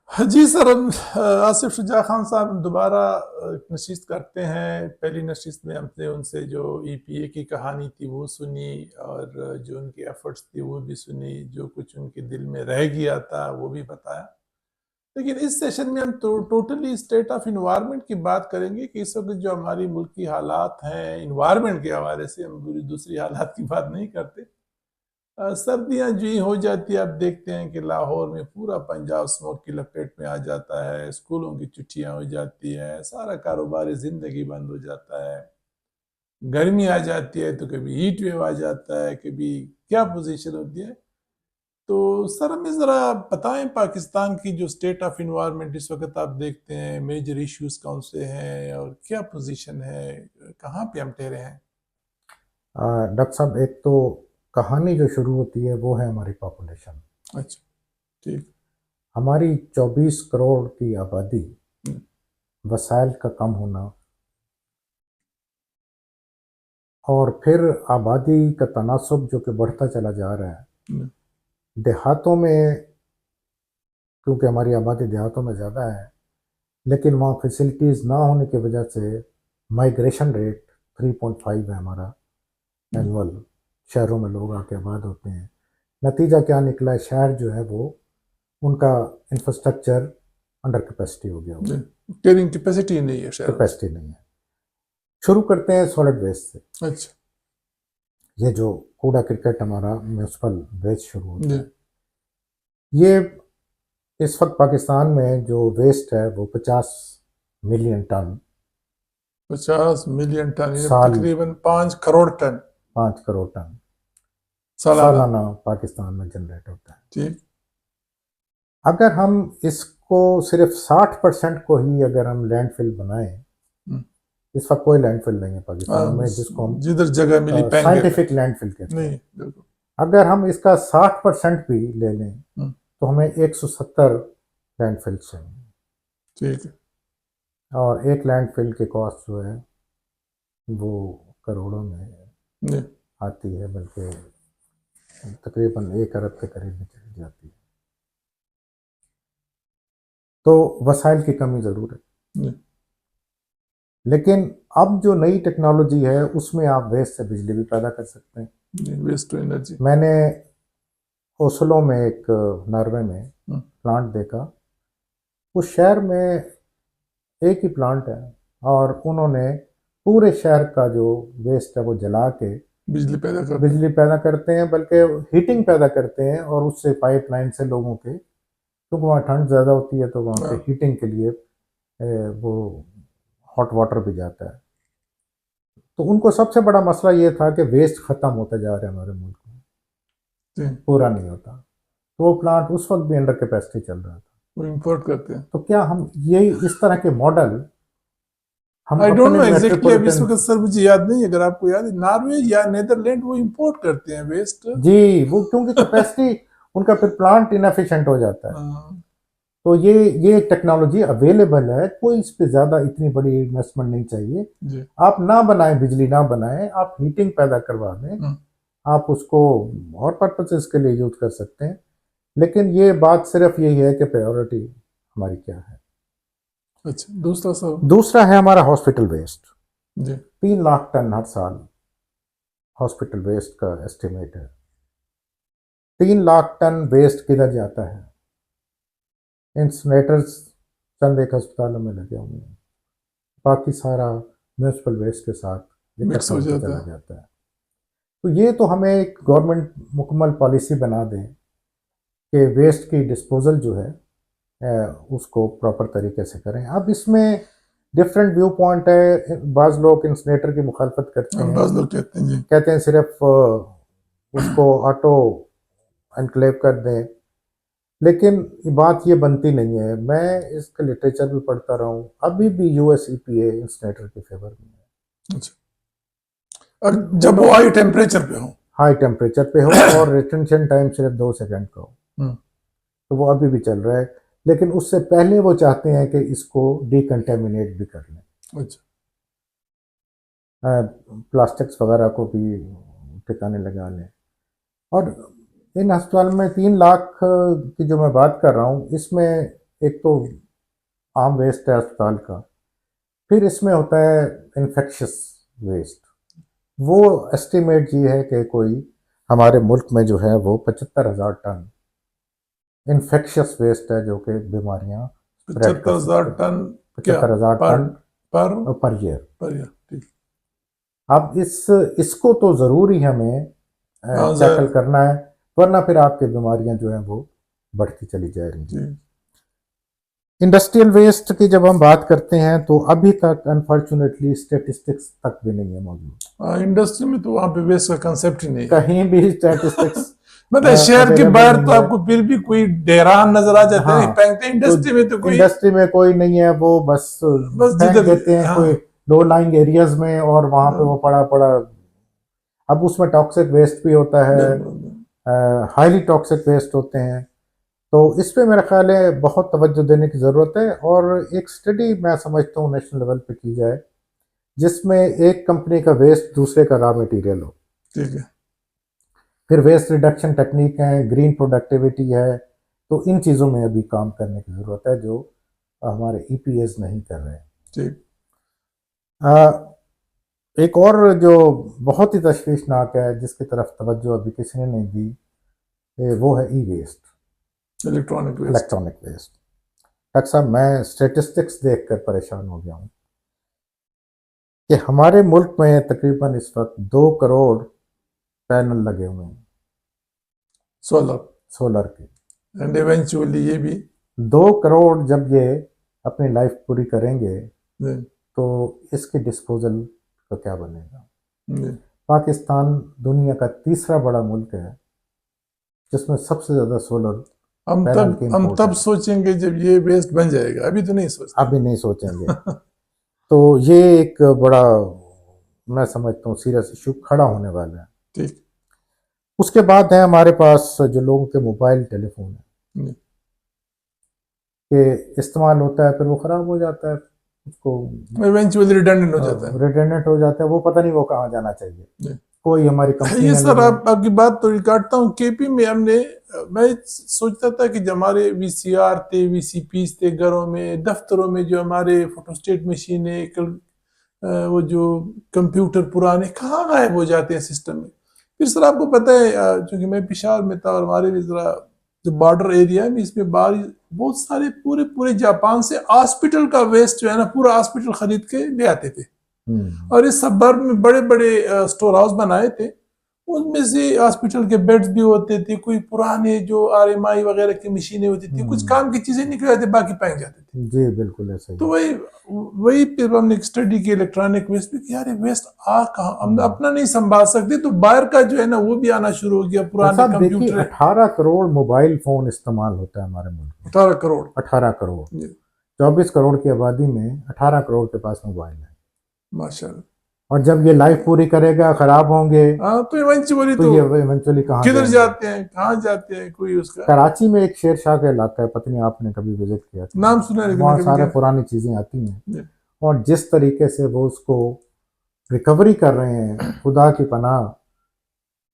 हाँ जी सर, हम आसिफ शुजा खान साहब दोबारा नशिस्त करते हैं। पहली नशिस्त में हमने उनसे जो ईपीए की कहानी थी वो सुनी, और जो उनकी एफर्ट्स थी वो भी सुनी, जो कुछ उनके दिल में रह गया था वो भी बताया। लेकिन इस सेशन में हम टोटली स्टेट ऑफ इन्वायरमेंट की बात करेंगे कि इस वक्त जो हमारी मुल्क की हालात हैं इन्वायरमेंट के हवाले से, हम दूसरी हालात की बात नहीं करते। सर्दियां जो ही हो जाती है, अब देखते हैं कि लाहौर में पूरा पंजाब स्मोक की लपेट में आ जाता है, स्कूलों की छुट्टियां हो जाती हैं, सारा कारोबार जिंदगी बंद हो जाता है। गर्मी आ जाती है तो कभी हीट वेव आ जाता है, कभी क्या पोजीशन होती है। तो सर हमें ज़रा बताएं, पाकिस्तान की जो स्टेट ऑफ इन्वायरमेंट इस वक्त आप देखते हैं, मेजर इश्यूज कौन से हैं और क्या पोजीशन है, कहाँ पे हम ठहरे हैं? डॉक्टर साहब, एक तो कहानी जो शुरू होती है वो है हमारी पॉपुलेशन। अच्छा, ठीक। हमारी 24 करोड़ की आबादी, हम्म, वसाइल का कम होना, और फिर आबादी का तनासब जो कि बढ़ता चला जा रहा है हम्म, देहातों में, क्योंकि हमारी आबादी देहातों में ज़्यादा है, लेकिन वहाँ फैसिलिटीज़ ना होने की वजह से माइग्रेशन रेट 3.5 है हमारा हम्म, एनुअल। शहरों में लोग आके आबाद होते हैं। नतीजा क्या निकला है, शहर जो है वो, उनका इंफ्रास्ट्रक्चर अंडर कैपेसिटी हो गया हुआ है। कैरिंग कैपेसिटी नहीं है शहरों में। कैपेसिटी नहीं है। शुरू करते हैं सॉलिड वेस्ट से। अच्छा। ये जो कूड़ा क्रिकेट हमारा म्यूनसिपल वेस्ट शुरू होता जी। है, ये इस वक्त पाकिस्तान में जो वेस्ट है वो 50 मिलियन टन 50 मिलियन टन, यानी साल, तकरीबन 5 करोड़ टन 5 करोड़ टन सालाना। सालाना पाकिस्तान में जनरेट होता है। ठीक। अगर हम इसको सिर्फ 60% को ही अगर हम लैंडफिल बनाएं, हम्म, इस वक्त कोई लैंडफिल नहीं है पाकिस्तान हाँ, में जिसको हम जिधर जगह मिली फेंक देते साइंटिफिक हैं। लैंडफिल कहते हैं। नहीं, बिल्कुल। अगर हम इसका 60% भी ले लें हम्म, तो हमें 170 लैंडफिल चाहिए। ठीक है। और एक लैंडफिल की कॉस्ट जो है वो करोड़ों में जी। आती है, बल्कि तकरीबन 1 अरब के करीब में चली जाती है। तो वसाइल की कमी ज़रूर है। जी। लेकिन अब जो नई टेक्नोलॉजी है उसमें आप वेस्ट से बिजली भी पैदा कर सकते हैं। जी, वेस्ट टू एनर्जी। मैंने ओस्लो में, एक नॉर्वे में हम्म, प्लांट देखा। उस शहर में एक ही प्लांट है, और उन्होंने पूरे शहर का जो वेस्ट है वो जला के बिजली पैदा करते हैं। बिजली पैदा करते हैं, बल्कि हीटिंग पैदा करते हैं। और उससे पाइपलाइन से लोगों के, क्योंकि वहाँ ठंड ज़्यादा होती है तो वहाँ पे हाँ। हीटिंग के लिए वो हॉट वाटर भी जाता है। तो उनको सबसे बड़ा मसला ये था कि वेस्ट ख़त्म होता जा रहा है हमारे मुल्क में, जी। पूरा नहीं होता। तो वो प्लांट उस वक्त भी अंडर कैपेसिटी चल रहा था। वो इंपोर्ट करते हैं। तो क्या हम यही इस तरह के मॉडल हम आई डोंट अपने नो एग्जैक्टली, अब इस मेट्रोपॉलिटन। वक्त सर मुझे याद नहीं है, अगर आपको याद है नॉर्वे या नेदरलैंड वो इंपोर्ट करते हैं वेस्ट। जी, वो क्योंकि कैपेसिटी उनका फिर प्लांट इनएफिशिएंट हो जाता है। हाँ, तो ये टेक्नोलॉजी अवेलेबल है, कोई इस पे ज़्यादा इतनी बड़ी इन्वेस्टमेंट नहीं चाहिए। जी। आप ना बनाएं, बिजली ना बनाएं, आप हीटिंग पैदा करवा दें। हम्म, आप उसको और पर्पसेस के लिए यूज़ कर सकते हैं। लेकिन ये बात सिर्फ यही है कि प्रायोरिटी हमारी क्या है। अच्छा, दूसरा सर। दूसरा है हमारा हॉस्पिटल वेस्ट। जी। 3 लाख टन हर साल हॉस्पिटल वेस्ट का एस्टिमेट है। 3 लाख टन वेस्ट किधर जाता है? इंसिनरेटर्स चंद एक अस्पतालों में लगे हुए हैं, बाकी सारा म्यूनसिपल वेस्ट के साथ मिक्स इकट्ठा हो होता जाता चला है। जाता है। तो ये तो हमें एक गवर्नमेंट मुकम्मल पॉलिसी बना दें कि वेस्ट की डिस्पोजल जो है उसको प्रॉपर तरीके से करें। अब इसमें डिफरेंट व्यू पॉइंट है। बाज़ लोग इंसिनरेटर की मुखालफत करते हाँ, हैं, बाज लोग कहते हैं। जी। कहते हैं सिर्फ उसको ऑटो एनक्लेव कर दें। लेकिन बात ये बनती नहीं है। मैं इसका लिटरेचर भी पढ़ता रहा हूँ, अभी भी यूएस ईपीए इंसिनरेटर के फेवर में है। अच्छा, जब वो हाई टेम्परेचर पे हो। हाई टेम्परेचर पे हो और रिटेंशन टाइम सिर्फ 2 सेकंड का हो, हम्म, तो वो अभी भी चल रहा है। लेकिन उससे पहले वो चाहते हैं कि इसको डिकंटेमिनेट भी कर लें, अच्छा। प्लास्टिक्स वगैरह को भी ठिकाने लगा लें। और इन अस्पताल में 3 लाख की जो मैं बात कर रहा हूँ, इसमें एक तो आम वेस्ट है अस्पताल का, फिर इसमें होता है इन्फेक्शियस वेस्ट। वो एस्टिमेट ये है कि कोई हमारे मुल्क में जो है वो 75,000 टन इन्फेक्शियस वेस्ट है जो कि बीमारियां स्प्रेड कर 75,000 सकते हैं। टन क्या 75,000 पर टन पर पर ईयर। Per year? ठीक। अब इसको तो ज़रूर ही हमें हाँ टैकल सर। करना है, वरना फिर आपकी बीमारियां जो हैं वो बढ़ती चली जा रही हैं। जी। इंडस्ट्रियल वेस्ट की जब हम बात करते हैं तो अभी तक अनफॉर्चुनेटली स्टेटिस्टिक्स तक भी नहीं है मौजूद। इंडस्ट्री में तो वहाँ पे वेस्ट का कंसेप्ट ही नहीं है। कहीं भी स्टेटिस्टिक्स मतलब शहर के अवेलेबल बाहर तो नहीं है। आपको फिर भी कोई डेरान नजर आ जाते हैं हाँ, फेंकते, तो इंडस्ट्री में तो कोई इंडस्ट्री में कोई नहीं है, वो बस बस फेंक जिधर। देते हैं कोई हाँ। लो लाइंग एरियाज में, और वहां पे वो पड़ा पड़ा। अब उसमें टॉक्सिक वेस्ट भी होता है, बिल्कुल। हाईली टॉक्सिक वेस्ट होते हैं। तो इस पे मेरा ख्याल है बहुत तवज्जो देने की ज़रूरत है, और एक स्टडी मैं समझता हूँ नेशनल लेवल पे की जाए जिसमें एक कंपनी का वेस्ट दूसरे का रॉ मटेरियल हो। ठीक है। फिर वेस्ट रिडक्शन टेक्निक है, ग्रीन प्रोडक्टिविटी है। तो इन चीज़ों में अभी काम करने की ज़रूरत है जो हमारे ईपीएस नहीं कर रहे हैं। ठीक। एक और जो बहुत ही तशवीशनाक है जिसकी तरफ तवज्जो अभी किसी ने नहीं दी, वो है e waste, electronic waste. Electronic waste. Doctor साहब, मैं स्टेटिस्टिक्स देख कर परेशान हो गया हूँ कि हमारे मुल्क में तकरीबन इस वक्त 2 करोड़ पैनल लगे हुए हैं सोलर। सोलर के। एंड इवेंचुअली ये भी 2 करोड़ जब ये अपनी लाइफ पूरी करेंगे जी, तो इसके डिस्पोजल का क्या बनेगा? जी। पाकिस्तान दुनिया का तीसरा बड़ा मुल्क है जिसमें सबसे ज़्यादा सोलर पैनल की हम इंपोर्ट तब है। सोचेंगे जब ये वेस्ट बन जाएगा, अभी तो नहीं सोचते। अभी नहीं सोचेंगे। तो ये एक बड़ा, मैं समझता हूँ, सीरियस इशू खड़ा होने वाला है। ठीक। उसके बाद है हमारे पास जो लोगों के मोबाइल टेलीफोन है जी। कि इस्तेमाल होता है, फिर वो ख़राब हो जाता है, उसको इवेंचुअली रिडंडेंट हो जाता है। रिडेंडेंट हो जाता है, वो पता नहीं वो कहाँ जाना चाहिए, जी। कोई हमारी कंपनी ये ने सर नहीं है। आपकी बात तो काटता हूँ। केपी में हमने, मैं सोचता था कि जो हमारे वीसीआर थे, वीसीपीस थे घरों में, दफ्तरों में जो हमारे फोटोस्टेट मशीन है, वो जो कंप्यूटर पुराने कहाँ गायब हो जाते हैं सिस्टम में। फिर सर आपको पता है, चूंकि मैं पेशावर में था और हमारे भी जरा जो बॉर्डर एरिया है इसमें बाहर बहुत सारे पूरे पूरे जापान से हॉस्पिटल का वेस्ट जो है ना, पूरा हॉस्पिटल खरीद के ले आते थे। और इस सबर्ब में बड़े बड़े स्टोर हाउस बनाए थे, उनमें से हॉस्पिटल के बेड्स भी होते थे, कोई पुराने जो आरएमआई वगैरह की मशीनें होती थी, कुछ काम की चीजें निकल जाती, बाकी फेंक जाते थे। जी बिल्कुल ऐसा ही तो है। वही वही फिर हमने एक स्टडी की इलेक्ट्रॉनिक वेस्ट पे कि यार वेस्ट आ कहाँ, हम अपना नहीं संभाल सकते, तो बाहर का जो है ना वो भी आना शुरू हो गया, डॉक्टर पुराने साहब देखिए, कंप्यूटर। 18 करोड़ मोबाइल फोन इस्तेमाल होता है हमारे मुल्क में। 18 करोड़। 18 करोड़, जी। 24 करोड़ की आबादी में 18 करोड़ के पास मोबाइल है। माशाल्लाह। और जब ये लाइफ पूरी करेगा, खराब होंगे, हाँ तो इवेंचुअली तो तो ये इवेंचुअली कहाँ किधर जाएंगे? जाते हैं, कहाँ जाते हैं, कोई उसका कराची में एक शेर शाह का इलाका है, पता नहीं आपने कभी विजिट किया था? नाम सुना है लेकिन वहाँ कभी सारे क्या। पुरानी चीज़ें आती हैं, जी। और जिस तरीके से वो उसको रिकवरी कर रहे हैं, खुदा की पनाह,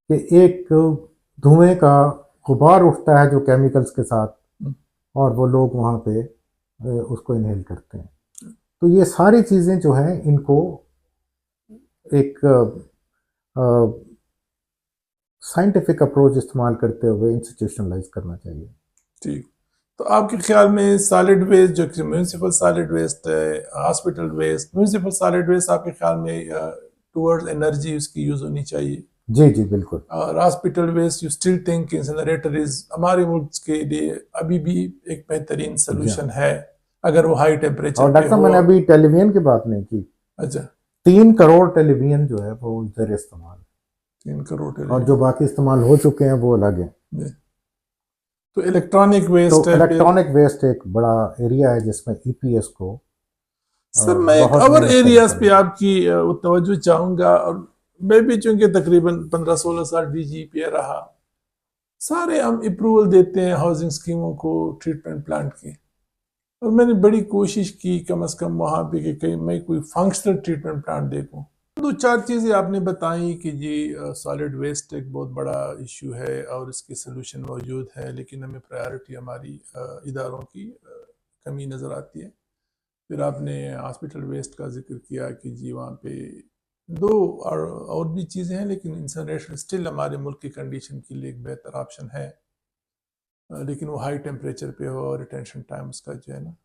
कि एक धुएं का गुबार उठता है जो केमिकल्स के साथ, और वो लोग वहाँ पे उसको इनहेल करते हैं। तो ये सारी चीज़ें जो हैं इनको एक साइंटिफिक अप्रोच इस्तेमाल करते हुए इंस्टीट्यूशनलाइज करना चाहिए। ठीक। तो आपके ख्याल में सॉलिड वेस्ट जो कि म्यूनिसिपल सॉलिड वेस्ट है, hospital waste, municipal solid waste आपके ख्याल में टुवर्ड्स एनर्जी उसकी यूज होनी चाहिए, जी जी बिल्कुल। और hospital waste you still think incinerator is हमारे मुल्क के लिए अभी भी एक बेहतरीन जी हाँ। सोल्यूशन है, अगर वो हाई टेम्परेचर और पे डॉक्टर साहब, हो। मैंने अभी टेलीविजन की बात नहीं की। अच्छा। 3 करोड़ टेलीविजन जो है वो इधर इस्तेमाल, 3 करोड़ और जो बाकी इस्तेमाल हो चुके हैं वो अलग हैं। तो इलेक्ट्रॉनिक तो वेस्ट है फिर। इलेक्ट्रॉनिक वेस्ट एक बड़ा एरिया है जिसमें ईपीएस को सर मैं एक बहुत और मेहनत करनी एरियाज पे पड़ेगी। आपकी तवज्जो चाहूंगा, और मैं भी चूंकि तकरीबन 15-16 साल डीजीपी रहा, सारे हम अप्रूवल देते हैं हाउसिंग स्कीमों को, ट्रीटमेंट प्लांट की, और मैंने बड़ी कोशिश की कम से कम वहाँ पे कि कहीं मैं कोई फंक्शनल ट्रीटमेंट प्लांट देखूँ। 2-4 चीज़ें आपने बताई कि जी सॉलिड वेस्ट एक बहुत बड़ा इशू है और इसके सोल्यूशन मौजूद है, लेकिन हमें प्रायोरिटी हमारी इदारों की कमी नज़र आती है। फिर आपने हॉस्पिटल वेस्ट का जिक्र किया कि जी वहाँ पे दो और भी चीज़ें हैं, लेकिन इंसिनरेशन स्टिल हमारे मुल्क की कंडीशन के लिए एक बेहतर ऑप्शन है, लेकिन वो हाई टेम्परेचर पे हो और रिटेंशन टाइम उसका जो है ना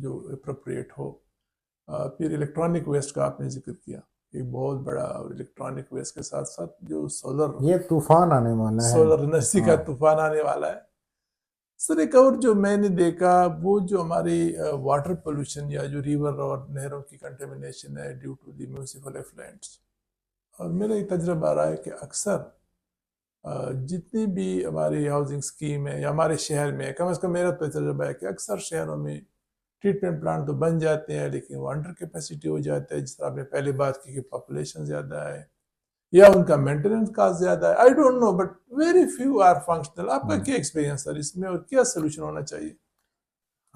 जो अप्रोप्रिएट हो। फिर इलेक्ट्रॉनिक वेस्ट का आपने जिक्र किया, एक बहुत बड़ा, और इलेक्ट्रॉनिक वेस्ट के साथ साथ जो ये तूफान आने वाला है। सोलर एनर्जी का तूफान आने वाला है। सर एक और जो मैंने देखा, वो जो हमारी वाटर पोल्यूशन या जो रिवर और नहरों की कंटेमिनेशन है due to the municipal effluents, और मेरा ये तजर्बा रहा है कि अक्सर जितनी भी हमारी हाउसिंग स्कीम है या हमारे शहर में, कम से कम मेरा तो तजर्बा है कि अक्सर शहरों में ट्रीटमेंट प्लांट तो बन जाते हैं, लेकिन वो अंडर कैपेसिटी हो जाता है, जिस तरह आपने पहले बात की कि पॉपुलेशन ज़्यादा है या उनका मेंटेनेंस कास्ट ज़्यादा है। I don't know, but very few are functional. आपका क्या एक्सपीरियंस सर इसमें, और क्या सोल्यूशन होना चाहिए?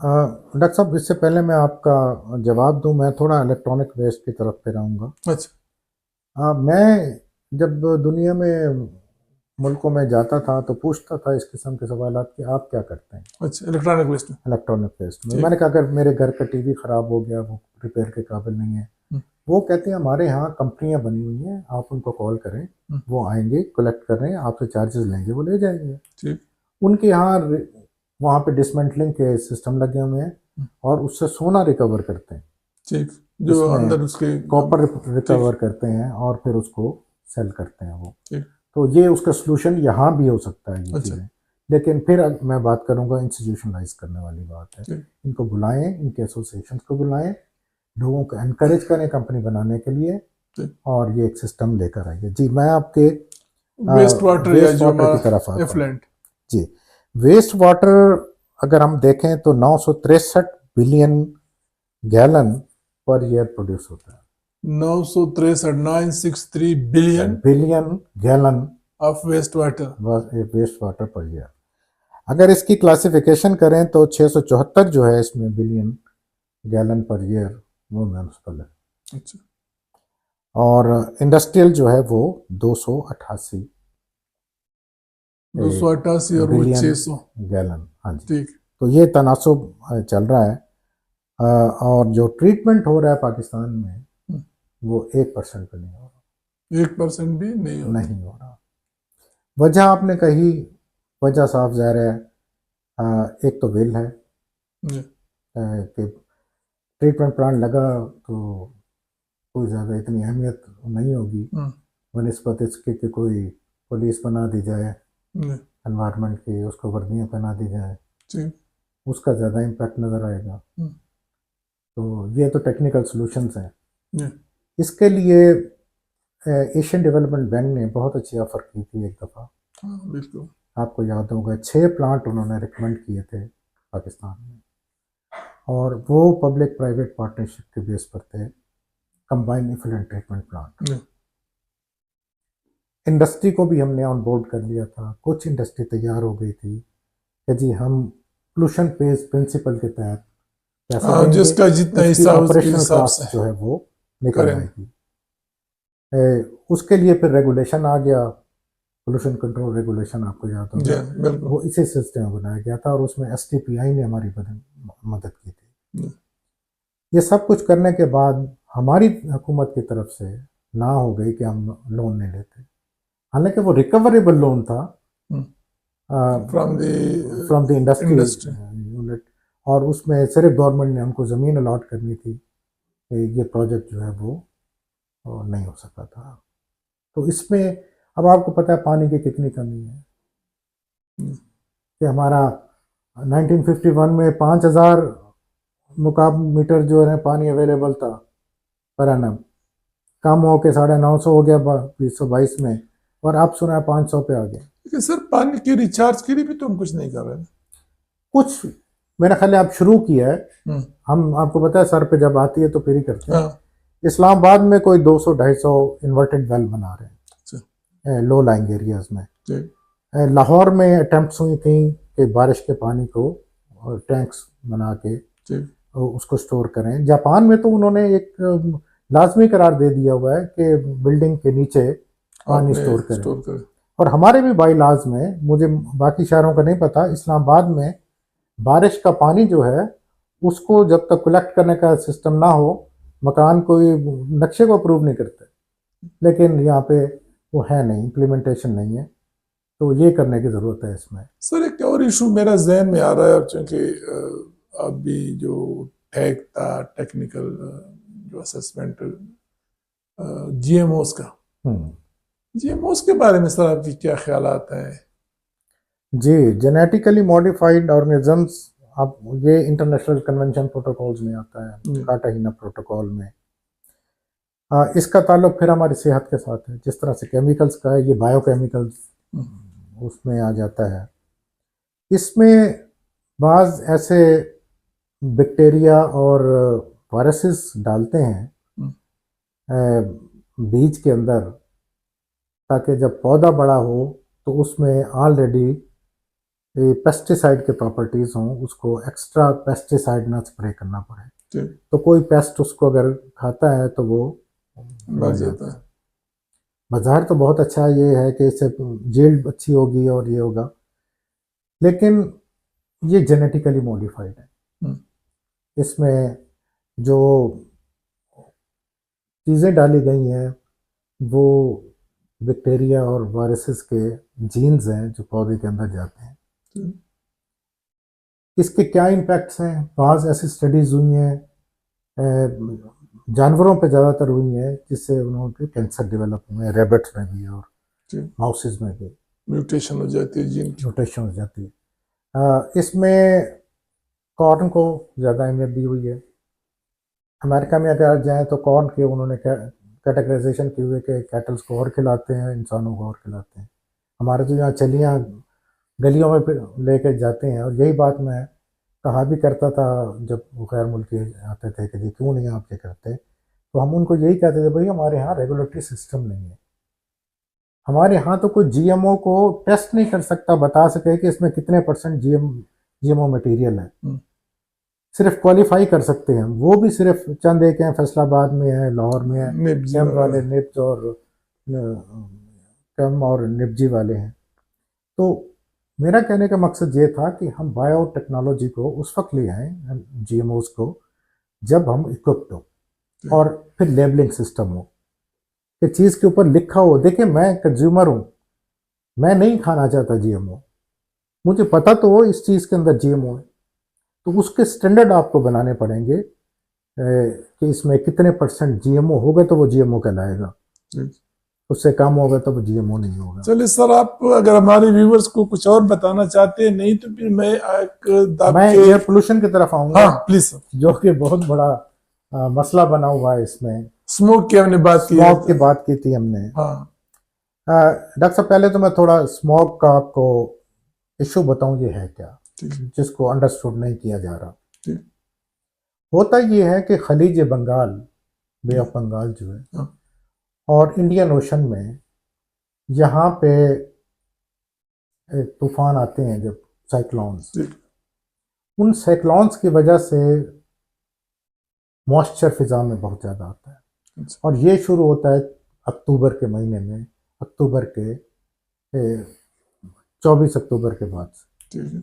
डॉक्टर साहब, इससे पहले मैं आपका जवाब दूं, मैं थोड़ा इलेक्ट्रॉनिक वेस्ट की तरफ पे रहूँगा। अच्छा। मैं जब दुनिया में मुल्कों में जाता था तो पूछता था इस किस्म के सवालात कि आप क्या करते हैं अच्छा, इलेक्ट्रॉनिक वेस्ट में। इलेक्ट्रॉनिक वेस्ट में। ठीक। मैंने कहा अगर मेरे घर का टीवी ख़राब हो गया, वो रिपेयर के काबिल नहीं है, वो कहते हैं हमारे यहाँ कंपनियां बनी हुई हैं, आप उनको कॉल करें, वो आएंगे, कलेक्ट कर रहे हैं, आपसे चार्जेस लेंगे, वो ले जाएंगे। ठीक। उनके यहाँ वहाँ पे डिसमेंटलिंग के सिस्टम लगे हुए हैं और उससे सोना रिकवर करते हैं। ठीक, जो अंदर उसके कॉपर रिकवर करते हैं और फिर उसको सेल करते हैं वो। ठीक। तो ये उसका सोल्यूशन यहाँ भी हो सकता है ये अच्छा। चीज़ें। लेकिन फिर मैं बात करूँगा इंस्टीट्यूशनलाइज करने वाली बात है। ठीक। इनको बुलाएं, इनके एसोसिएशन को बुलाएं, लोगों को एनकरेज करें कंपनी बनाने के लिए, ठीक। और ये एक सिस्टम लेकर आइए। जी, मैं आपके वेस्ट वाटर या जो की तरफ आता हूं। एफ्लुएंट। जी, वेस्ट वाटर अगर हम देखें तो 963 billion gallon per year produce होता है। 963 billion gallon of waste water per year. अगर इसकी क्लासिफिकेशन करें तो 674 जो है इसमें बिलियन गैलन पर ईयर वो म्यूनिसिपल है। अच्छा। और इंडस्ट्रियल जो है वो 288 और वो 600 गैलन। हाँ जी। ठीक। तो ये तनासुब चल रहा है। और जो ट्रीटमेंट हो रहा है पाकिस्तान में वो 1% पे नहीं हो रहा। 1% भी नहीं हो रहा। वजह आपने कही, वजह साफ ज़ाहिर है, एक तो बिल है कि ट्रीटमेंट प्लांट लगा तो कोई ज़्यादा इतनी अहमियत नहीं होगी बनिस्बत इसके कि कोई पुलिस बना दी जाए एनवायरनमेंट की, उसको वर्दियाँ पहना दी जाए, उसका ज़्यादा इम्पैक्ट नज़र आएगा। तो ये तो टेक्निकल सॉल्यूशंस हैं। इसके लिए एशियन डेवलपमेंट बैंक ने बहुत अच्छी ऑफर की थी एक दफ़ा। बिल्कुल आपको याद होगा, 6 प्लांट उन्होंने रिकमेंड किए थे पाकिस्तान में, और वो पब्लिक प्राइवेट पार्टनरशिप के बेस पर थे, combined effluent treatment plant. Industry को भी हमने ऑन बोर्ड कर लिया था। कुछ इंडस्ट्री तैयार हो गई थी कि जी हम पोल्यूशन बेस्ड प्रिंसिपल के तहत जिसका जितना हिस्सा ऑपरेशनल कॉस्ट जो है वो निकल आएगी। उसके लिए फिर रेगुलेशन आ गया, पोल्यूशन कंट्रोल रेगुलेशन, आपको याद होगा, वो इसी सिस्टम में बनाया गया था और उसमें STPI ने हमारी मदद की थी। ये सब कुछ करने के बाद हमारी हुकूमत की तरफ से ना हो गई कि हम लोन नहीं लेते, हालांकि वो रिकवरेबल लोन था फ्रॉम द इंडस्ट्री यूनिट, और उसमें सिर्फ गवर्नमेंट ने हमको ज़मीन अलॉट करनी थी कि ये प्रोजेक्ट जो है वो नहीं हो सका था। तो इसमें अब आपको पता है पानी की कितनी कमी है कि हमारा 1951 में 5000 मुकाब मीटर जो है पानी अवेलेबल था पर एनम, कम हो के 950 हो गया 2022 में, और आप सुना है 500 पे आ गया। लेकिन सर पानी के रिचार्ज के लिए भी तो हम कुछ नहीं कर रहे हैं। कुछ मेरा ख्याल है आप शुरू किया है, हम आपको पता है सर पे जब आती है तो फिर ही करते हैं। इस्लामाबाद में कोई 200-250 इन्वर्टेड वेल बना रहे हैं लो लाइंग एरियाज में। लाहौर में अटेम्प्ट्स हुई थी कि बारिश के पानी को टैंक्स बना के उसको स्टोर करें। जापान में तो उन्होंने एक लाजमी करार दे दिया हुआ है कि बिल्डिंग के नीचे पानी स्टोर करें। और हमारे भी बाई लॉज में, मुझे बाकी शहरों का नहीं पता, इस्लामाबाद में बारिश का पानी जो है उसको जब तक कलेक्ट करने का सिस्टम ना हो, मकान कोई नक्शे को अप्रूव नहीं करते। लेकिन यहाँ पे वो है नहीं, इम्प्लीमेंटेशन नहीं है, तो ये करने की ज़रूरत है इसमें। सर एक और इशू मेरा जहन में आ रहा है, चूँकि अभी जो टैग था, टेक्निकल जो असेसमेंट GMOs का, GMOs के बारे में सर आपकी क्या ख्यालात हैं? जी, जेनेटिकली मॉडिफाइड ऑर्गेनिजम्स, अब ये इंटरनेशनल कन्वेंशन प्रोटोकॉल्स में आता है, कार्टागेना प्रोटोकॉल में। इसका ताल्लुक फिर हमारी सेहत के साथ है। जिस तरह से केमिकल्स का है, ये बायोकेमिकल्स उसमें आ जाता है। इसमें बाज़ ऐसे बैक्टीरिया और वायरसेस डालते हैं बीज के अंदर, ताकि जब पौधा बड़ा हो तो उसमें ऑलरेडी पेस्टिसाइड के प्रॉपर्टीज़ हों, उसको एक्स्ट्रा पेस्टिसाइड ना स्प्रे करना पड़े। तो कोई पेस्ट उसको अगर खाता है तो वो मर जाता है। बाजार तो बहुत अच्छा ये है कि इससे जील्ड अच्छी होगी और ये होगा, लेकिन ये जेनेटिकली मॉडिफाइड है। इसमें जो चीज़ें डाली गई हैं वो बैक्टीरिया और वायरसेस के जीन्स हैं जो पौधे के अंदर जाते हैं। इसके क्या इम्पैक्ट्स हैं? बाज़ ऐसी स्टडीज़ हुई हैं, जानवरों पे ज़्यादातर हुई हैं, जिससे उन्होंने कैंसर डेवलप हुए हैं, रैबिट्स में भी और माउसेस में भी म्यूटेशन हो जाती है, जीन म्यूटेशन हो जाती है। इसमें कॉर्न को ज़्यादा अहमियत दी हुई है। अमेरिका में अगर जाएँ तो कॉर्न के उन्होंने कैटेगराइजेशन की हुई है कि कैटल्स को और खिलाते हैं, इंसानों को और खिलाते हैं। हमारे तो यहाँ चलियाँ गलियों में लेके जाते हैं, और यही बात मैं कहा भी करता था जब वो गैर मुल्की आते थे कि जी क्यों नहीं आप ये करते, तो हम उनको यही कहते थे, भाई हमारे यहाँ रेगुलेटरी सिस्टम नहीं है। हमारे यहाँ तो कोई GMO को टेस्ट नहीं कर सकता, बता सके कि इसमें कितने % GMO मटेरियल है। सिर्फ क्वालिफाई कर सकते हैं, वो भी सिर्फ चंद एक हैं, फैसलाबाद में है, लाहौर में है, कैम वाले निब्ज और कैम और निब्जी वाले हैं। तो मेरा कहने का मकसद ये था कि हम बायोटेक्नोलॉजी को उस वक्त ले आए, GMOs को, जब हम इक्विप्ड हो और फिर लेबलिंग सिस्टम हो कि चीज़ के ऊपर लिखा हो। देखिए मैं कंज्यूमर हूँ, मैं नहीं खाना चाहता GMO, मुझे पता तो हो इस चीज़ के अंदर GMO है, तो उसके स्टैंडर्ड आपको बनाने पड़ेंगे कि इसमें कितने % GMO होगा तो वो GMO कहलाएगा, उससे कम होगा तो वो GMO नहीं होगा। चलिए सर, आप अगर हमारे व्यूवर्स को कुछ और बताना चाहते हैं, नहीं तो फिर मैं एयर पोल्यूशन की तरफ आऊँगा। हाँ प्लीज, जो कि बहुत बड़ा मसला बना हुआ है इसमें। स्मोक की हमने बात की, स्मोक की बात की थी हमने। हाँ डॉक्टर साहब, पहले तो मैं थोड़ा स्मोक का आपको इशू बताऊं, ये है क्या, जिसको अंडरस्टूड नहीं किया जा रहा। होता ये है कि खलीज बंगाल, बे ऑफ बंगाल जो है, और इंडियन ओशन में यहाँ पे तूफान आते हैं जब, साइक्लोन्स, उन साइक्लोन्स की वजह से मॉइस्चर फिजा में बहुत ज़्यादा आता है, और ये शुरू होता है अक्टूबर के महीने में, अक्टूबर के 24 अक्टूबर के बाद से।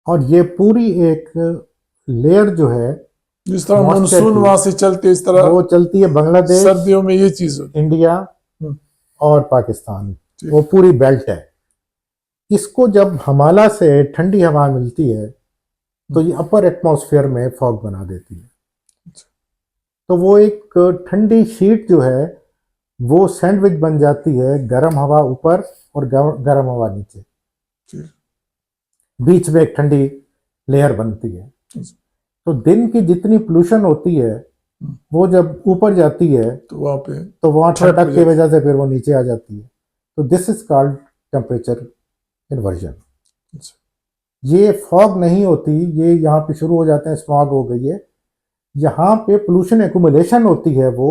और ये पूरी एक लेयर जो है, जिस तरह मानसून वहां से चलते इस तरह वो चलती है बांग्लादेश, सर्दियों में ये चीज, इंडिया और पाकिस्तान, वो पूरी बेल्ट है। इसको जब हिमालय से ठंडी हवा मिलती है तो ये अपर एटमॉस्फेयर में फॉग बना देती है। तो वो एक ठंडी शीट जो है वो सैंडविच बन जाती है, गर्म हवा ऊपर और गर्म हवा नीचे, बीच में एक ठंडी लेयर बनती है। तो दिन की जितनी पोल्यूशन होती है वो जब ऊपर जाती है तो वहाँ ठंडक की वजह से फिर वो नीचे आ जाती है। तो this is called temperature inversion. ये फॉग नहीं होती, ये यहाँ पे शुरू हो जाते हैं, स्मॉग हो गई है, यहाँ पे पोल्यूशन एक्यूमुलेशन होती है वो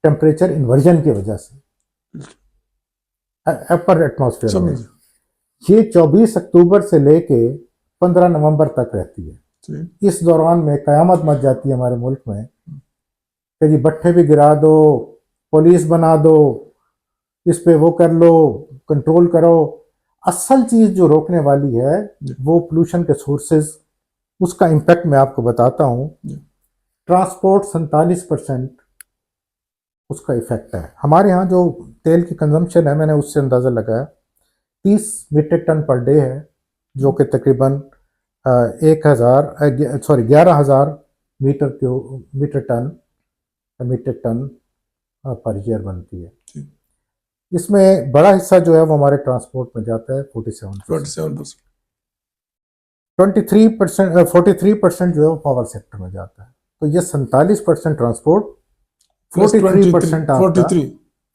टेम्परेचर इन्वर्जन की वजह से अपर एटमॉस्फेयर में। ये 24 अक्टूबर से लेके 15 नवंबर तक रहती है। इस दौरान में कयामत मच जाती है हमारे मुल्क में कि जी भट्ठे भी गिरा दो, पुलिस बना दो, इस पे वो कर लो, कंट्रोल करो। असल चीज जो रोकने वाली है वो पोल्यूशन के सोर्सेज, उसका इम्पैक्ट मैं आपको बताता हूँ। ट्रांसपोर्ट 47% उसका इफेक्ट है। हमारे यहाँ जो तेल की कंजम्पशन है, मैंने उससे अंदाज़ा लगाया 30 मीट्रिक टन पर डे है, जो कि तकरीबन 11,000 मीट्रिक टन पर ईयर बनती है। इसमें बड़ा हिस्सा जो है वो हमारे ट्रांसपोर्ट में जाता है 47%। 43% जो है वो पावर सेक्टर में जाता है। तो ये 47% ट्रांसपोर्ट, 43% आपका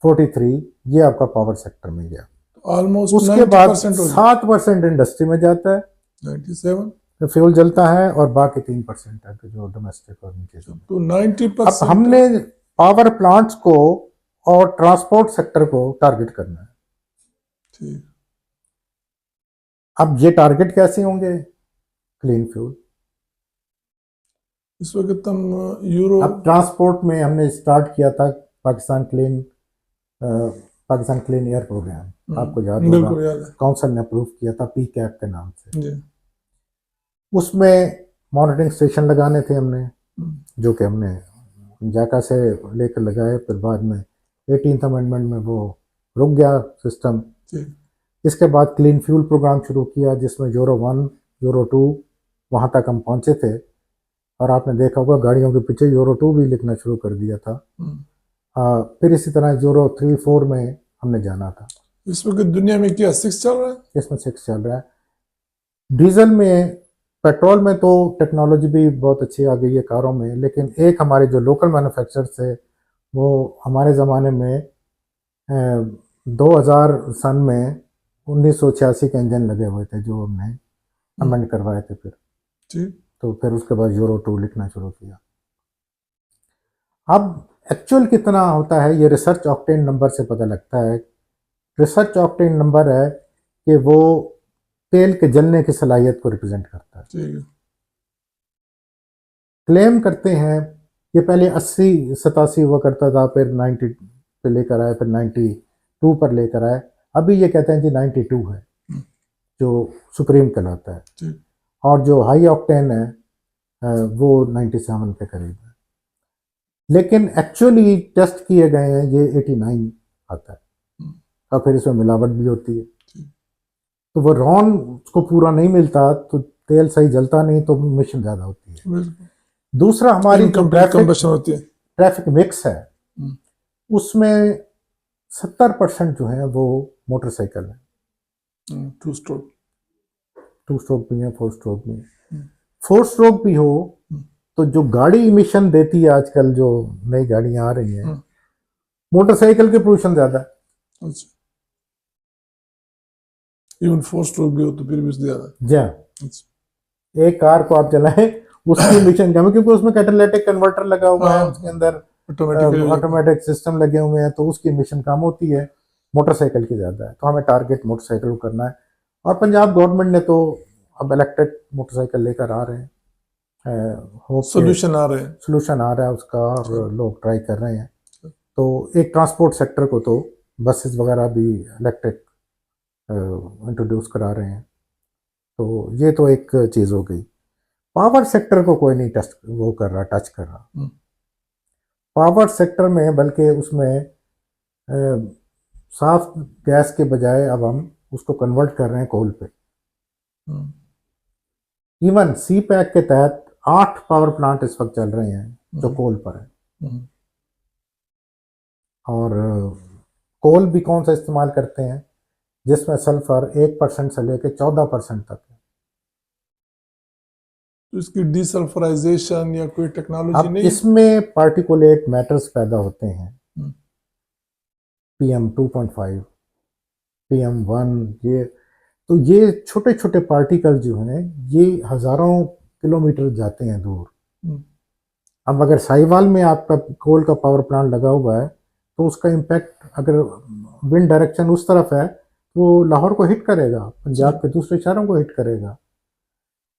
43 ये आपका पावर सेक्टर में गया। ऑलमोस्ट उसके बाद 7% इंडस्ट्री में जाता है, 97 तो फ्यूल जलता है, और बाकी 3% है जो डोमेस्टिक और चीजों में। तो 90%। अब हमने पावर प्लांट्स को और ट्रांसपोर्ट सेक्टर को टारगेट करना है। ठीक। अब ये टारगेट कैसे होंगे? Clean fuel. इस वक्त हम यूरो, अब ट्रांसपोर्ट में हमने स्टार्ट किया था पाकिस्तान क्लीन एयर प्रोग्राम, आपको याद होगा, काउंसिल ने अप्रूव किया था पी कैप के नाम से। उसमें मॉनिटरिंग स्टेशन लगाने थे हमने, जो कि हमने जाका से लेकर लगाए, फिर बाद में 18th अमेंडमेंट में वो रुक गया सिस्टम। इसके बाद क्लीन फ्यूल प्रोग्राम शुरू किया, जिसमें यूरो 1 यूरो 2 वहाँ तक हम पहुँचे थे, और आपने देखा होगा गाड़ियों के पीछे यूरो 2 भी लिखना शुरू कर दिया था। फिर इसी तरह यूरो 3 4 में हमने जाना था। इस वक्त दुनिया में क्या 6 चल रहा है? इसमें 6 चल रहा है। डीजल में, पेट्रोल में तो टेक्नोलॉजी भी बहुत अच्छी आ गई है कारों में, लेकिन एक हमारे जो लोकल मैन्युफैक्चरर्स थे वो हमारे ज़माने में 2000 सन में 1986 के इंजन लगे हुए थे, जो हमने अमेंड करवाए थे फिर। तो फिर उसके बाद यूरो 2 लिखना शुरू किया। अब एक्चुअल कितना होता है ये रिसर्च ऑक्टेन नंबर से पता लगता है। रिसर्च ऑक्टेन नंबर है कि वो तेल के जलने की सलाहियत को रिप्रेजेंट करता है। क्लेम करते हैं कि पहले 80-87 हुआ करता था, फिर 90 पे लेकर आए, फिर 92 पर लेकर आए, अभी ये कहते हैं कि 92 है जो सुप्रीम कहलाता है, और जो हाई ऑक्टेन है वो 97 के करीब है। लेकिन एक्चुअली टेस्ट किए गए हैं ये 89 आता है, और फिर इसमें मिलावट भी होती है, तो वो रॉन उसको पूरा नहीं मिलता, तो तेल सही जलता नहीं, तो मिशन ज़्यादा होती है। दूसरा हमारी ट्रैफिक मिक्स है, उसमें 70% जो है वो मोटरसाइकिल है। 2 स्ट्रोक भी है, 4 स्ट्रोक भी है। 4 स्ट्रोक भी हो तो जो गाड़ी इमिशन देती है आजकल, जो नई गाड़ियां आ रही हैं, मोटरसाइकिल के पोल्यूशन ज्यादा है। अच्छा, इवन 4 स्ट्रोक भी हो तो फिर भी ज्यादा। अच्छा, एक कार को आप चलाएं उसकी इमिशन कम है, क्योंकि उसमें कैटालिटिक कन्वर्टर लगा हुआ है, उसके अंदर ऑटोमेटिक सिस्टम लगे हुए हैं, तो उसकी इमिशन कम होती है, मोटरसाइकिल की ज़्यादा है। तो हमें टारगेट मोटरसाइकिल को करना है, और पंजाब गवर्नमेंट ने तो अब इलेक्ट्रिक मोटरसाइकिल लेकर आ रहे हैं, सोल्यूशन आ रहा है उसका, और लोग ट्राई कर रहे हैं। तो एक ट्रांसपोर्ट सेक्टर को तो बसेस वगैरह भी इलेक्ट्रिक इंट्रोड्यूस करा रहे हैं। तो ये तो एक चीज़ हो गई। पावर सेक्टर को कोई नहीं टच कर रहा। पावर सेक्टर में बल्कि उसमें साफ गैस के बजाय अब हम उसको कन्वर्ट कर रहे हैं कोल पे। इवन सी पैक के तहत 8 पावर प्लांट इस वक्त चल रहे हैं जो कोल पर है। और कोल भी कौन सा इस्तेमाल करते हैं, जिसमें सल्फर 1% से लेकर 14% तक है। तो इसकी डिसल्फराइजेशन या कोई टेक्नोलॉजी नहीं? इसमें पार्टिकुलेट मैटर्स पैदा होते हैं, PM 2.5, PM1, ये छोटे छोटे पार्टिकल जो हैं ये हजारों किलोमीटर जाते हैं दूर। अब अगर साहिवाल में आपका कोल का पावर प्लांट लगा हुआ है, तो उसका इम्पैक्ट अगर विंड डायरेक्शन उस तरफ है तो लाहौर को हिट करेगा, पंजाब के दूसरे शहरों को हिट करेगा।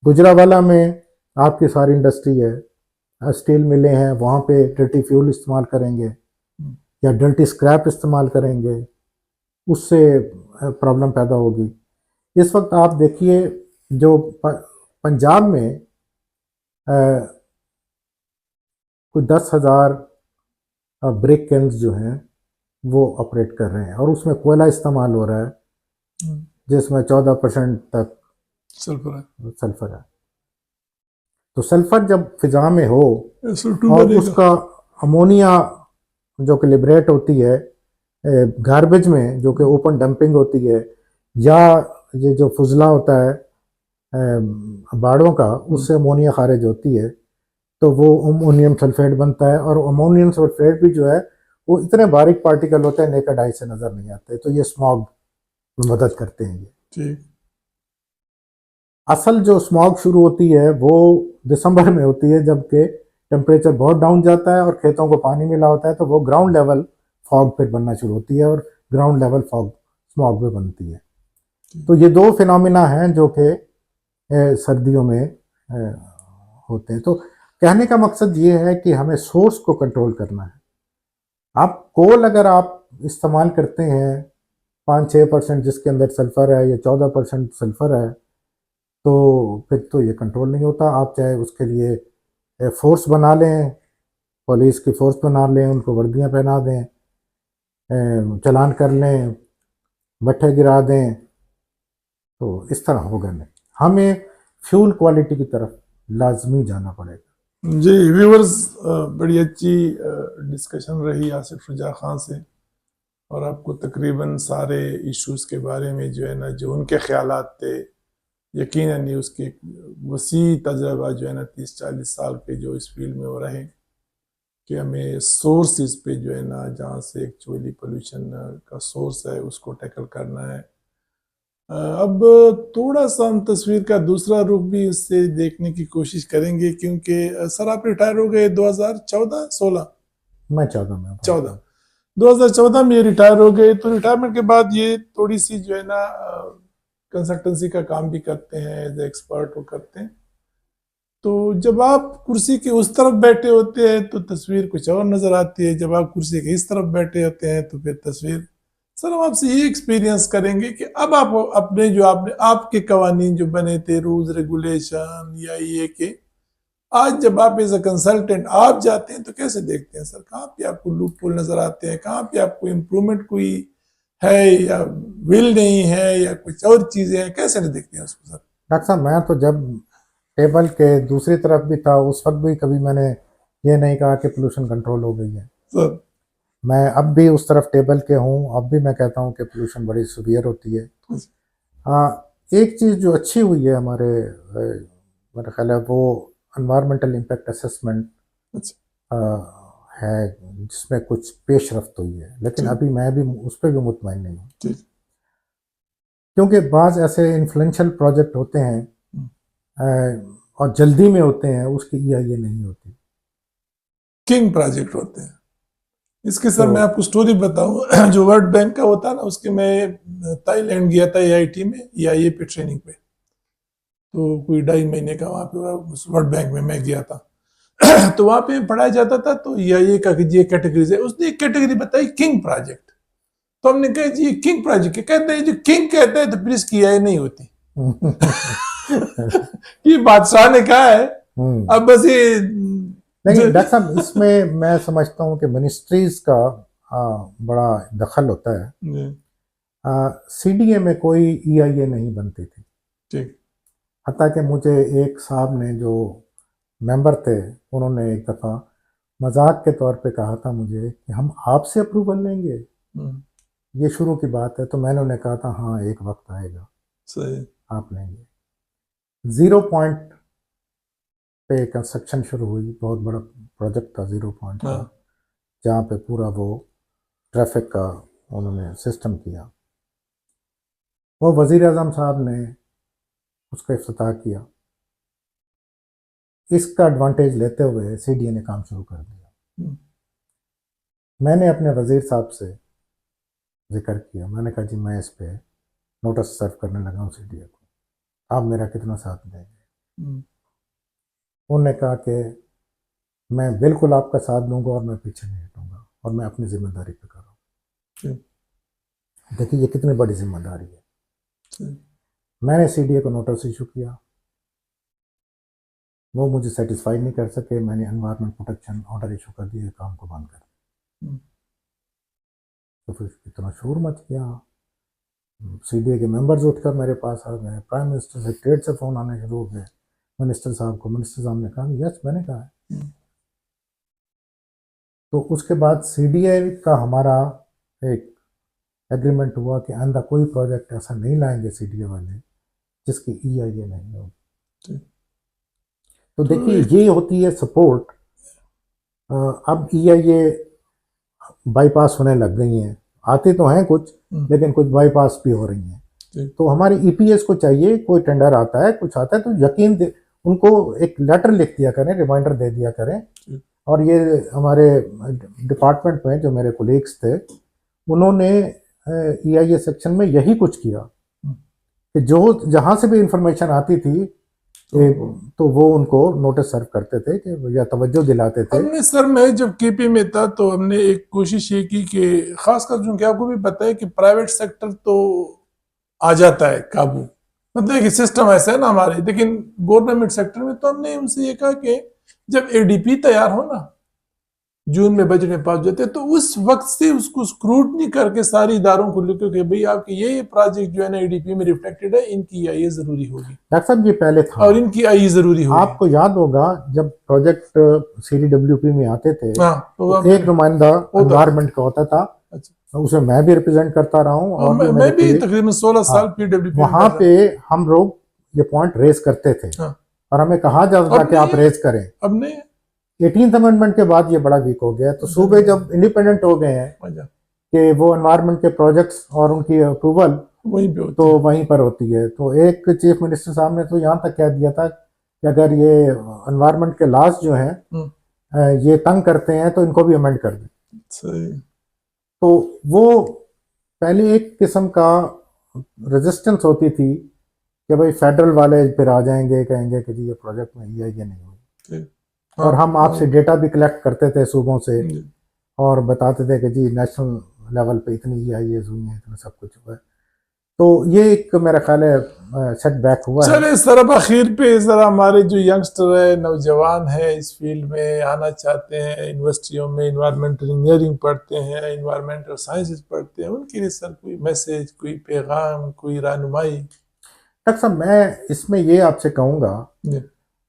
गुजरावाला में आपकी सारी इंडस्ट्री है, स्टील मिलें हैं, वहाँ पे डर्टी फ्यूल इस्तेमाल करेंगे या डर्टी स्क्रैप इस्तेमाल करेंगे, उससे प्रॉब्लम पैदा होगी। इस वक्त आप देखिए जो पंजाब में कोई 10,000 ब्रिक किल्स जो हैं वो ऑपरेट कर रहे हैं और उसमें कोयला इस्तेमाल हो रहा है जिसमें 14% तक सल्फर है। तो सल्फर जब फिजा में हो और उसका अमोनिया जो कि लिबरेट होती है गार्बेज में, जो कि ओपन डंपिंग होती है, या ये जो फुजला होता है बाड़ों का, उससे अमोनिया खारिज होती है तो वो अमोनियम सल्फेट बनता है। और अमोनियम सल्फेट भी जो है वो इतने बारीक पार्टिकल होते हैं नेकेड आई से नज़र नहीं आते, तो ये स्मॉग में मदद करते हैं। ये ठीक। असल जो स्मॉग शुरू होती है वो दिसंबर में होती है, जबकि टेम्परेचर बहुत डाउन जाता है और खेतों को पानी मिला होता है, तो वो ग्राउंड लेवल फॉग फिर बनना शुरू होती है और ग्राउंड लेवल फॉग स्मॉग में बनती है। तो ये दो फिनोमिना हैं जो कि सर्दियों में होते हैं। तो कहने का मकसद ये है कि हमें सोर्स को कंट्रोल करना है। आप कोल अगर आप इस्तेमाल करते हैं 5-6% जिसके अंदर सल्फ़र है या 14% सल्फ़र है, तो फिर तो ये कंट्रोल नहीं होता। आप चाहे उसके लिए फोर्स बना लें, पुलिस की फोर्स बना लें, उनको वर्दियां पहना दें, चलान कर लें, भट्ठे गिरा दें, तो इस तरह होगा नहीं। हमें फ्यूल क्वालिटी की तरफ लाजमी जाना पड़ेगा। जी व्यूवर्स, बड़ी अच्छी डिस्कशन रही आसिफ शुजा खान से, और आपको तकरीबन सारे इश्यूज के बारे में जो है ना, जो उनके ख्यालात थे, यकीनन ही उसके वसी तजर्बा जो है ना 30-40 साल के जो इस फील्ड में हो रहे हैं, कि हमें सोर्सेज पे जो है ना, जहाँ से एक्चुअली पोल्यूशन का सोर्स है उसको टैकल करना है। अब थोड़ा सा हम तस्वीर का दूसरा रुख भी इससे देखने की कोशिश करेंगे, क्योंकि सर आप रिटायर हो गए 2014-16? मैं 14 में 14 2014 में ये रिटायर हो गए। तो रिटायरमेंट के बाद ये थोड़ी सी जो है ना कंसल्टेंसी का काम भी करते हैं, एज एक्सपर्ट वो करते हैं। तो जब आप कुर्सी के उस तरफ बैठे होते हैं तो तस्वीर कुछ और नजर आती है, जब आप कुर्सी के इस तरफ बैठे होते हैं तो फिर तस्वीर। सर हम आपसे ये एक्सपीरियंस करेंगे कि अब आप अपने जो आपके कवानीन जो बने थे, रूल्स रेगुलेशन या ये के, आज जब आप एज अ कंसल्टेंट आप जाते हैं तो कैसे देखते हैं सर? कहाँ पे आपको लूप होल नजर आते हैं? कहाँ पे आपको इम्प्रूवमेंट कोई है, या विल नहीं है, या कुछ और चीजें हैं? कैसे नहीं देखते हैं उसको सर? डॉक्टर साहब, मैं तो जब टेबल के दूसरी तरफ भी था उस वक्त भी कभी मैंने ये नहीं कहा कि पोल्यूशन कंट्रोल हो गई है सर मैं अब भी उस तरफ टेबल के हूँ, अब भी मैं कहता हूँ कि पोल्यूशन बड़ी सीवियर होती है। एक चीज़ जो अच्छी हुई है हमारे मेरा ख्याल है वो एनवायरमेंटल इम्पैक्ट असेसमेंट है, जिसमें कुछ पेशरफ्त हुई है, लेकिन अभी मैं भी उस पर भी मुतमईन नहीं हूँ, क्योंकि बाज़ ऐसे इन्फ्लुएंशियल प्रोजेक्ट होते हैं और जल्दी में होते हैं, उसकी EIA नहीं होती। किंग प्रोजेक्ट होते हैं इसके। सर मैं आपको स्टोरी बताऊं, जो वर्ल्ड बैंक का होता है ना, उसके मैं थाईलैंड गया था AIT में EIA पे ट्रेनिंग पे, तो कोई 2.5 महीने का वहाँ पे वर्ल्ड बैंक में मैं गया था। तो वहाँ पे पढ़ाया जाता था, तो EIA का ये कैटेगरीज है, उसने एक कैटेगरी बताई किंग प्रोजेक्ट। तो हमने कहा जी किंग प्रोजेक्ट कहते हैं, जो किंग कहते हैं तो फिर इसकी EIA नहीं होती। ये बादशाह ने कहा है, अब बस ये नहीं डॉक्टर साहब, इसमें मैं समझता हूँ कि मिनिस्ट्रीज का बड़ा दखल होता है। CDA में कोई EIA नहीं बनती थी। ठीक। हत्ता कि मुझे एक साहब ने जो मेंबर थे, उन्होंने एक दफ़ा मजाक के तौर पे कहा था मुझे कि हम आपसे अप्रूवल लेंगे, ये शुरू की बात है। तो मैंने उन्हें कहा था हाँ एक वक्त आएगा सही आप लेंगे। 0 पॉइंट पे कंस्ट्रक्शन शुरू हुई, बहुत बड़ा प्रोजेक्ट था 0 पॉइंट का, जहाँ पे पूरा वो ट्रैफिक का उन्होंने सिस्टम किया। वो वज़ीर आज़म साहब ने उसका इफ्तिताह किया। इसका एडवांटेज लेते हुए CDA ने काम शुरू कर दिया। मैंने अपने वज़ीर साहब से जिक्र किया, मैंने कहा जी मैं इस पे नोटिस सर्व करने लगा हूँ CDA को, आप मेरा कितना साथ देंगे? उन्होंने कहा कि मैं बिल्कुल आपका साथ दूंगा और मैं पीछे नहीं हटूंगा और मैं अपनी जिम्मेदारी पे कर रहा हूँ। देखिए ये कितनी बड़ी जिम्मेदारी है। मैंने सीडीए को नोटिस इशू किया, वो मुझे सेटिस्फाई नहीं कर सके, मैंने एनवायरनमेंट प्रोटेक्शन ऑर्डर इशू कर दिया, काम को बंद कर दिया। हम्म। तो फिर इतना शोर मच गया, सीडीए के मेंबर्स उठकर मेरे पास आ गए, प्राइम मिनिस्टर से स्टेट से फ़ोन आने शुरू हो गए मिनिस्टर साहब को। मिनिस्टर साहब ने कहा यस, मैंने कहा है। हम्म। तो उसके बाद सीडीए का हमारा एक एग्रीमेंट हुआ कि आइंदा कोई प्रोजेक्ट ऐसा नहीं लाएंगे सीडीए वाले जिसकी ईआईए नहीं होगी। ठीक। तो तो देखिए एक ये होती है सपोर्ट। अब ईआईए बाईपास होने लग गई हैं, आते तो हैं कुछ, लेकिन कुछ बाईपास भी हो रही हैं। ठीक। तो हमारे ईपीएस को चाहिए, कोई टेंडर आता है, कुछ आता है, तो यकीन दे उनको एक लेटर लिख दिया करें, रिमाइंडर दे दिया करें। और ये हमारे डिपार्टमेंट में जो मेरे कोलीग्स थे, उन्होंने ईआईए सेक्शन में यही कुछ किया कि जो जहाँ से भी इंफॉर्मेशन आती थी तो वो उनको नोटिस सर्व करते थे कि या तवज्जो दिलाते थे। हमने सर, मैं जब केपी में था तो हमने एक कोशिश ये की कि खासकर जो कि आपको भी पता है कि प्राइवेट सेक्टर तो आ जाता है काबू, मतलब कि सिस्टम ऐसा है ना हमारे, लेकिन गवर्नमेंट सेक्टर में तो हमने उनसे ये कहा कि जब एडीपी तैयार हो ना, जून में बजट में पास जाते, तो उस वक्त से उसको स्क्रूटनी करके सारी इदारों को लिखो कि भाई आपके ये प्रोजेक्ट जो है ना एडीपी में रिफ्लेक्टेड है, इनकी आई जरूरी होगी। डॉक्टर साहब ये पहले था और इनकी आई जरूरी होगी। आपको याद होगा जब प्रोजेक्ट सीडीडब्ल्यूपी में आते थे, तो एक नुमाइंदा एनवायरमेंट का होता था। अच्छा। उसे मैं भी रिप्रेजेंट करता रहा हूँ और मैं भी तकरीबन 16 साल पीडब्ल्यूपी वहां पे हम लोग ये पॉइंट रेज करते थे। और हमें कहा जाता था कि आप रेज करें। अब नहीं, 18th अमेंडमेंट के बाद ये बड़ा वीक हो गया। तो सूबे जब इंडिपेंडेंट हो गए हैं कि वो एनवायरनमेंट के प्रोजेक्ट्स और उनकी अप्रूवल तो वहीं पर होती है। तो एक चीफ मिनिस्टर साहब ने तो यहाँ तक कह दिया था कि अगर ये एनवायरनमेंट के लॉज जो हैं ये तंग करते हैं तो इनको भी अमेंड कर दें। तो वो पहले एक किस्म का रेजिस्टेंस होती थी कि भाई फेडरल वाले फिर आ जाएंगे, कहेंगे कि जी ये प्रोजेक्ट में ये नहीं हुई। और हम आपसे डेटा भी कलेक्ट करते थे सूबों से और बताते थे कि जी नेशनल लेवल पे इतनी ईआईएस हुई हैं, इतना सब कुछ हुआ है। तो ये एक मेरा ख्याल है सेटबैक हुआ है। चले सर, अब आखिर पे जरा हमारे जो यंगस्टर है, नौजवान है, इस फील्ड में आना चाहते हैं, यूनिवर्सिटियों में इन्वायरमेंटल इंजीनियरिंग पढ़ते हैं, इन्वायरमेंटल साइंसेज पढ़ते हैं, उनके लिए सर कोई मैसेज, कोई पैगाम, कोई रहनुमाई? डॉक्टर साहब मैं इसमें ये आपसे कहूँगा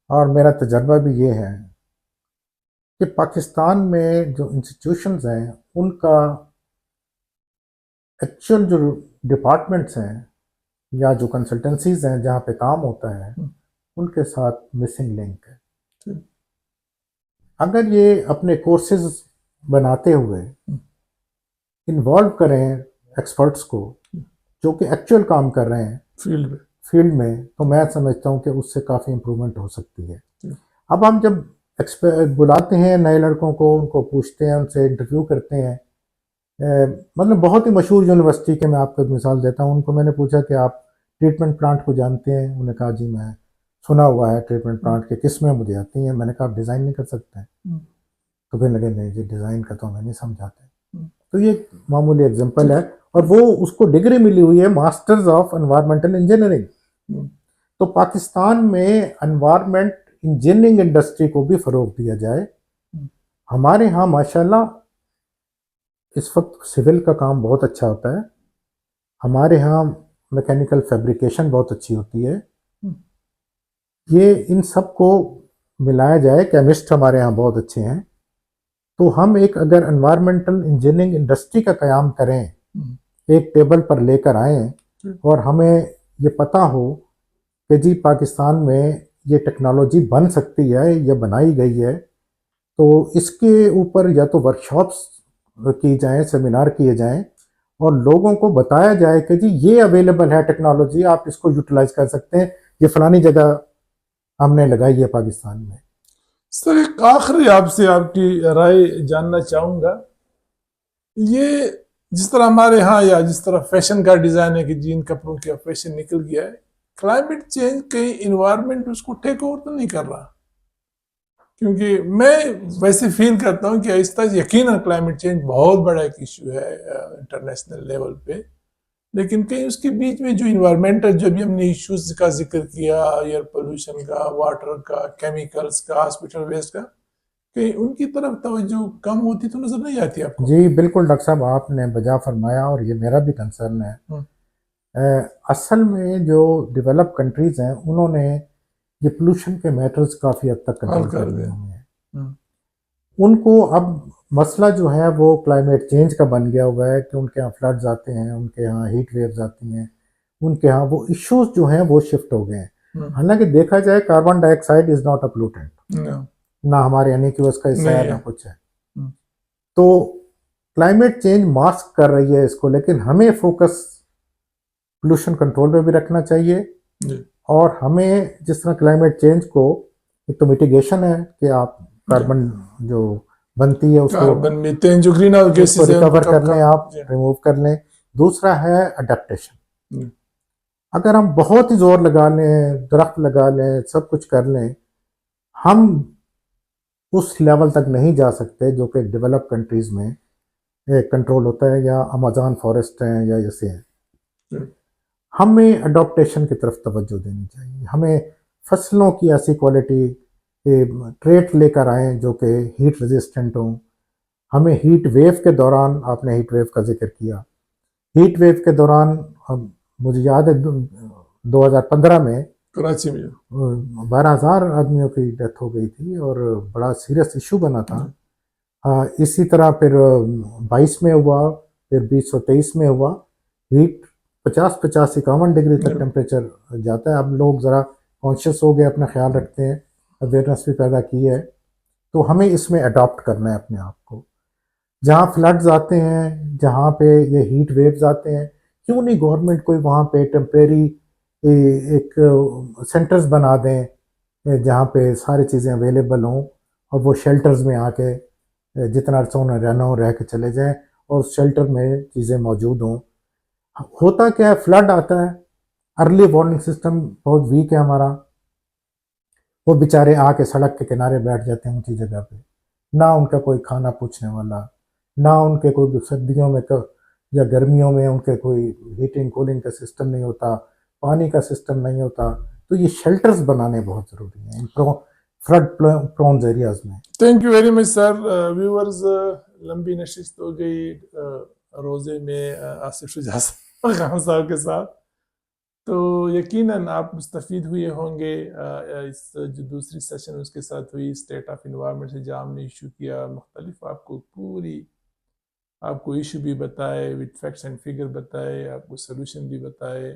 और मेरा तजर्बा भी ये है कि पाकिस्तान में जो इंस्टीट्यूशंस हैं उनका एक्चुअल जो डिपार्टमेंट्स हैं या जो कंसल्टेंसीज हैं जहाँ पे काम होता है उनके साथ मिसिंग लिंक है। अगर ये अपने कोर्सेज बनाते हुए इन्वॉल्व करें एक्सपर्ट्स को जो कि एक्चुअल काम कर रहे हैं फील्ड में, तो मैं समझता हूँ कि उससे काफ़ी इम्प्रूवमेंट हो सकती है। अब हम जब बुलाते हैं नए लड़कों को, उनको पूछते हैं, उनसे इंटरव्यू करते हैं, मतलब बहुत ही मशहूर यूनिवर्सिटी के मैं आपको एक मिसाल देता हूँ। उनको मैंने पूछा कि आप ट्रीटमेंट प्लांट को जानते हैं? उन्होंने कहा जी मैं सुना हुआ है ट्रीटमेंट प्लांट के किस्में मुझे आती हैं। मैंने कहा आप डिज़ाइन नहीं कर सकते? तो फिर लगे नहीं जी डिज़ाइन का तो हमें नहीं समझाते। तो ये मामूली एग्जाम्पल है और वो उसको डिग्री मिली हुई है मास्टर्स ऑफ एनवायरमेंटल इंजीनियरिंग। तो पाकिस्तान में एनवायरमेंट इंजीनियरिंग इंडस्ट्री को भी फ़रोग दिया जाए। हमारे यहाँ माशाल्लाह इस वक्त सिविल का काम बहुत अच्छा होता है, हमारे यहाँ मैकेनिकल फैब्रिकेशन बहुत अच्छी होती है। ये इन सब को मिलाया जाए, केमिस्ट हमारे यहाँ बहुत अच्छे हैं, तो हम एक अगर एनवायरमेंटल इंजीनियरिंग इंडस्ट्री का क़याम करें, एक टेबल पर लेकर आएँ और हमें ये पता हो कि जी पाकिस्तान में ये टेक्नोलॉजी बन सकती है या बनाई गई है, तो इसके ऊपर या तो वर्कशॉप्स की जाएं, सेमिनार किए जाएं और लोगों को बताया जाए कि जी ये अवेलेबल है टेक्नोलॉजी, आप इसको यूटिलाइज कर सकते हैं, ये फलानी जगह हमने लगाई है पाकिस्तान में। सर एक आखिरी आपसे आपकी राय जानना चाहूँगा, ये जिस तरह हमारे यहाँ या जिस तरह फैशन का डिज़ाइन है कि जीन कपड़ों का फैशन निकल गया है, क्लाइमेट चेंज कहीं इन्वायरमेंट उसको टेक ओवर तो नहीं कर रहा? क्योंकि मैं वैसे फील करता हूँ कि आहिस्ता यकीनन क्लाइमेट चेंज बहुत बड़ा एक इशू है इंटरनेशनल लेवल पे, लेकिन कहीं उसके बीच में जो इन्वायरमेंटल जो भी हमने इश्यूज का जिक्र किया, एयर पोल्यूशन का, वाटर का, केमिकल्स का, हॉस्पिटल वेस्ट का, कहीं उनकी तरफ तवज्जो कम होती तो नजर नहीं आती आपको? जी बिल्कुल डॉक्टर साहब, आपने बजा फरमाया और ये मेरा भी कंसर्न है। असल में जो डेवलप कंट्रीज हैं उन्होंने ये पोल्यूशन के मैटर्स काफ़ी हद तक हल कंट्रोल कर कर लिए दिया। हुए हैं। हम्म, उनको अब मसला जो है वो क्लाइमेट चेंज का बन गया हुआ है कि उनके यहाँ फ्लड्स आते हैं, उनके यहाँ हीट वेव्स आती हैं, उनके यहाँ वो इश्यूज जो हैं वो शिफ्ट हो गए हैं। हम्म, हालांकि देखा जाए carbon dioxide is not a pollutant, no, ना हमारे यानी कि उसका हिस्सा नहीं है ना है। कुछ है। हम्म, तो क्लाइमेट चेंज मास्क कर रही है इसको, लेकिन हमें फोकस पोल्यूशन कंट्रोल पे भी रखना चाहिए। जी, और हमें जिस तरह क्लाइमेट चेंज को, एक तो मिटिगेशन है कि आप जी। कार्बन जो बनती है उसको कार्बन मीथेन जो ग्रीन हाउस उसको गैसेस है उनको रिकवर कर लें, आप जी, रिमूव कर लें। दूसरा है अडेप्टेशन। जी, अगर हम बहुत ही जोर लगा लें, दरख्त लगा लें, सब कुछ कर लें, हम उस लेवल तक नहीं जा सकते जो कि डेवलप कंट्रीज में कंट्रोल होता है, या अमेज़न फॉरेस्ट हैं या जैसे हैं। जी, हमें अडॉप्टेशन की तरफ तवज्जो देनी चाहिए। हमें फसलों की ऐसी क्वालिटी ट्रेट लेकर आएँ जो कि हीट रेजिस्टेंट हों। हमें हीट वेव के दौरान, आपने हीट वेव का जिक्र किया, हीट वेव के दौरान हम, मुझे याद है 2015 में कराची में। 12,000 आदमियों की डेथ हो गई थी और बड़ा सीरियस इशू बना था। जी, इसी तरह फिर 22 में हुआ, फिर 2023 में हुआ। हीट 50-51 डिग्री जी, तक टेम्परेचर जाता है। अब लोग ज़रा कॉन्शियस हो गए, अपना ख्याल रखते हैं, अवेयरनेस भी पैदा की है। तो हमें इसमें अडॉप्ट करना है अपने आप को। जहाँ फ्लड्स आते हैं, जहाँ पे ये हीट वेव्स आते हैं, क्यों नहीं गवर्नमेंट कोई वहाँ पे टेम्परेरी एक सेंटर्स बना दें जहाँ पे सारी चीज़ें अवेलेबल हों, और वो शेल्टर्स में आके जितना अर्सा उन्हें रहना हो रह के चले जाएं, और उस शेल्टर में चीज़ें मौजूद हों। होता क्या है, फ्लड आता है, अर्ली वार्निंग सिस्टम बहुत वीक है हमारा। वो बेचारे आके सड़क के किनारे बैठ जाते हैं ऊंची जगह पे, ना उनका कोई खाना पूछने वाला, ना उनके कोई सर्दियों में या गर्मियों में उनके कोई हीटिंग कूलिंग का सिस्टम नहीं होता, पानी का सिस्टम नहीं होता। तो ये शेल्टर्स बनाने बहुत ज़रूरी हैं इन फ्लड प्रोन्स एरियाज में। Thank you very much sir. Viewers, लंबी नशिस्त हो गई रोज़े में आसिफ शुजा खान साहब के साथ। तो यकीनन आप मुस्तफ़ीद हुए होंगे। इस जो दूसरी सेशन उसके साथ हुई, स्टेट ऑफ इन्वायरमेंट से जो हमने इशू किया, मुख्तलिफ आपको पूरी आपको इशू भी बताए, विद फैक्ट्स एंड फिगर बताए, आपको सोल्यूशन भी बताए।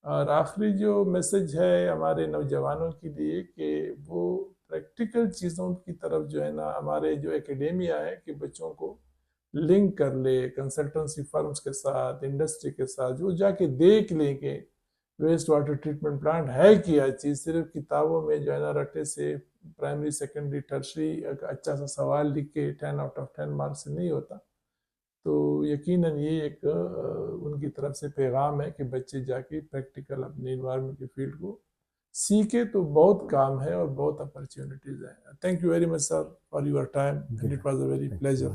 और आखिरी जो मैसेज है हमारे नौजवानों के लिए कि वो प्रैक्टिकल चीज़ों की तरफ जो है ना, हमारे जो एकेडेमिया है कि बच्चों को लिंक कर ले कंसल्टेंसी फर्म्स के साथ, इंडस्ट्री के साथ, जो जाके देख लें कि वेस्ट वाटर ट्रीटमेंट प्लांट है क्या चीज़। सिर्फ किताबों में जो है ना रटे से प्राइमरी सेकेंडरी टर्शरी एक अच्छा सा सवाल लिख के 10 आउट ऑफ 10 मार्क्स से नहीं होता। तो यकीनन ये एक उनकी तरफ से पैगाम है कि बच्चे जाके प्रैक्टिकल अपने इन्वायरमेंट के फील्ड को सीखे तो बहुत काम है और बहुत अपॉर्चुनिटीज़ हैं। Thank you very much sir for your time and it was a very pleasure.